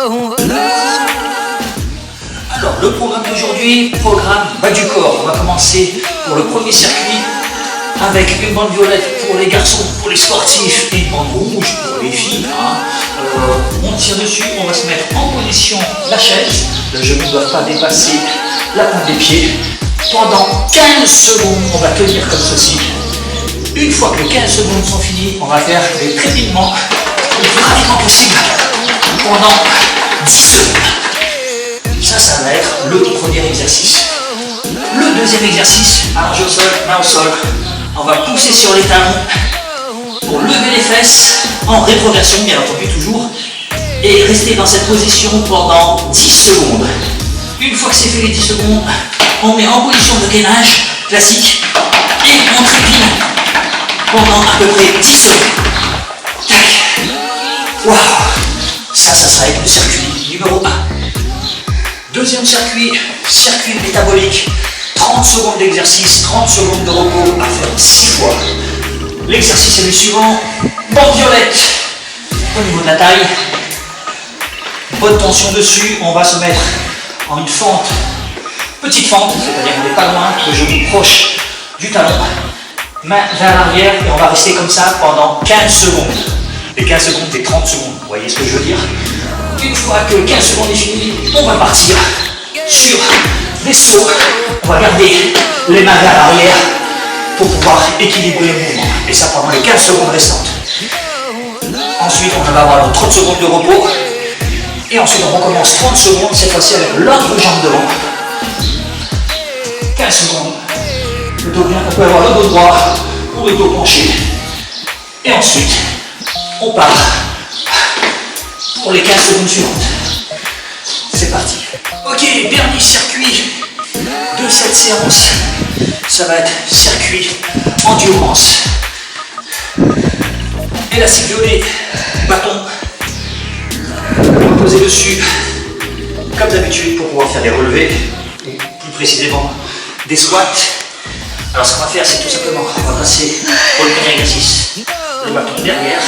Alors, le programme d'aujourd'hui, programme bas du corps. On va commencer pour le premier circuit avec une bande violette pour les garçons, pour les sportifs, et une bande rouge pour les filles. On tire dessus, on va se mettre en position la chaise. Le genou ne doit pas dépasser la pointe des pieds. Pendant 15 secondes, on va tenir comme ceci. Une fois que les 15 secondes sont finies, on va faire des trépiedements le plus rapidement possible pendant 10 secondes. Ça va être le premier exercice. Le deuxième exercice, allongé au sol, main au sol. On va pousser sur les talons pour lever les fesses en rétroversion, bien entendu toujours, et rester dans cette position pendant 10 secondes. Une fois que c'est fait les 10 secondes, on met en position de gainage classique et on trépine pendant à peu près 10 secondes. Tac. Waouh. Ça sera le circuit numéro 1. Deuxième circuit, circuit métabolique. 30 secondes d'exercice, 30 secondes de repos à faire 6 fois. L'exercice est le suivant. Bande violette au niveau de la taille. Bonne tension dessus. On va se mettre en une fente, petite fente, c'est-à-dire qu'on n'est pas loin, le genou proche du talon. Main vers l'arrière et on va rester comme ça pendant 15 secondes. Les 15 secondes, c'est 30 secondes. Vous voyez ce que je veux dire? Une fois que 15 secondes est fini, on va partir sur des sauts. On va garder les mains vers l'arrière pour pouvoir équilibrer le mouvement. Et ça pendant les 15 secondes restantes. Ensuite, on va avoir 30 secondes de repos. Et ensuite, on recommence 30 secondes, cette fois-ci avec l'autre jambe devant. 15 secondes. Le dos bien, on peut avoir le dos droit ou le dos penché. Et ensuite, on part pour les 15 secondes suivantes. C'est parti. Ok, dernier circuit de cette séance. Ça va être circuit endurance. Élastique violet, bâton. On va poser dessus, comme d'habitude, pour pouvoir faire des relevés, et plus précisément des squats. Alors ce qu'on va faire, c'est tout simplement, on va passer pour le premier exercice, le bâton derrière,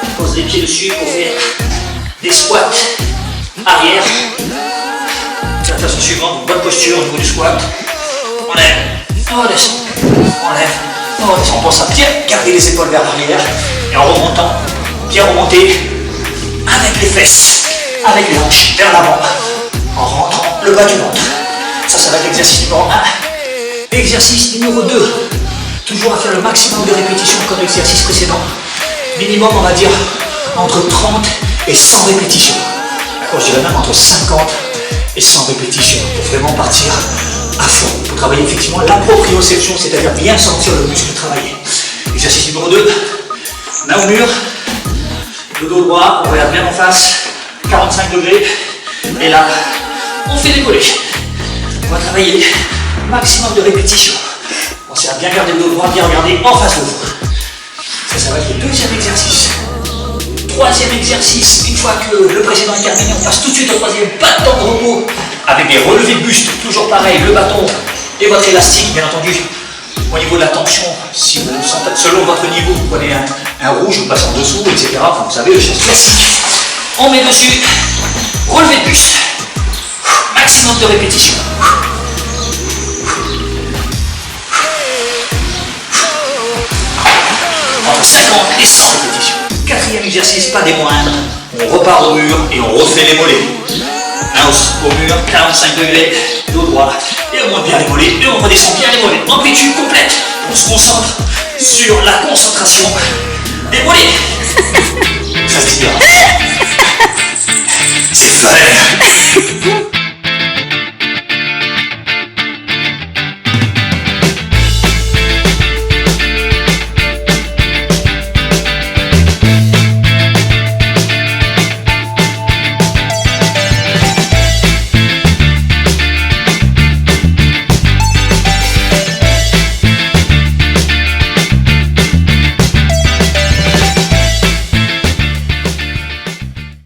on pose les pieds dessus pour faire des squats arrière. De la façon suivante, bonne posture au niveau du squat. On lève, on redescend, on lève, on redescend. On pense à bien garder les épaules vers l'arrière et en remontant, bien remonter avec les fesses, avec les hanches vers l'avant, en rentrant le bas du ventre. Ça va être l'exercice numéro 1. Exercice numéro 2, toujours à faire le maximum de répétitions comme l'exercice précédent. Minimum, on va dire, entre 30 et 100 répétitions. D'accord, je dirais même entre 50 et 100 répétitions pour vraiment partir à fond. Pour travailler effectivement la proprioception, c'est-à-dire bien sentir le muscle travailler. Exercice numéro 2, main au mur, le dos droit, on regarde bien en face, 45 degrés. Et là, on fait des mollets. On va travailler maximum de répétitions. Pensez à bien garder le dos droit, bien regarder en face de vous. Ça va être le deuxième exercice. Troisième exercice, une fois que le précédent est terminé, on passe tout de suite au troisième, pas de temps de repos, avec des relevés de buste, toujours pareil, le bâton et votre élastique, bien entendu. Au niveau de la tension, si vous sentez, selon votre niveau, vous prenez un rouge, vous passez en dessous, etc. Enfin, vous savez, le geste classique. On met dessus, relevé de buste, maximum de répétitions. Entre 50 et 100 répétitions. Quatrième exercice, pas des moindres. On repart au mur et on refait les mollets. Au mur, 45 degrés, dos droit. Et on monte bien les mollets et on redescend bien les mollets. Amplitude complète. On se concentre sur la concentration des mollets. Ça se dit bien.